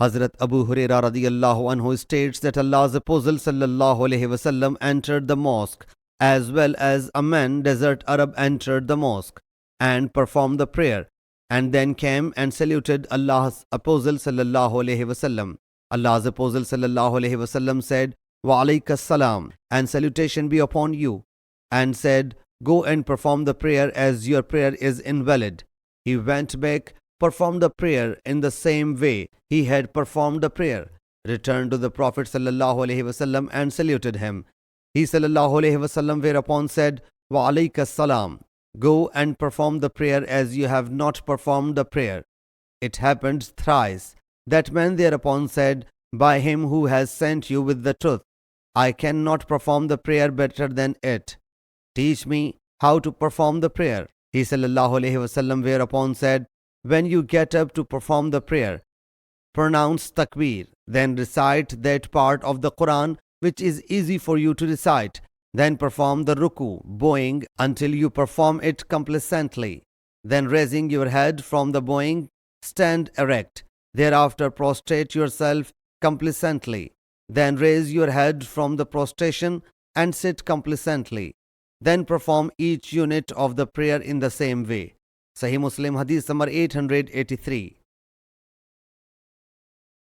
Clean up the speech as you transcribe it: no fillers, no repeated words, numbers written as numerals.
Hazrat Abu Huraira radiyallahu anhu states that Allah's Apostle sallallahu alaihi wasallam entered the mosque, as well as a man, desert Arab, entered the mosque and performed the prayer, and then came and saluted Allah's Apostle sallallahu alaihi wasallam. Allah's Apostle sallallahu alaihi wasallam said, "Wa alaikas salam," and salutation be upon you, and said, "Go and perform the prayer, as your prayer is invalid." He went back, performed the prayer in the same way he had performed the prayer, returned to the Prophet sallallahu alaihi wasallam and saluted him. He sallallahu alaihi wasallam whereupon said, "Wa alaikas salam," go and perform the prayer, as you have not performed the prayer. It happened thrice. That man thereupon said, "By him who has sent you with the truth, I cannot perform the prayer better than it. Teach me how to perform the prayer." He sallallahu alaihi wasallam whereupon said, "When you get up to perform the prayer, pronounce takbir, then recite that part of the Quran which is easy for you to recite. Then perform the ruku, bowing until you perform it complacently. Then raising your head from the bowing, stand erect. Thereafter prostrate yourself complacently. Then raise your head from the prostration and sit complacently. Then perform each unit of the prayer in the same way." Sahih Muslim Hadees number 883.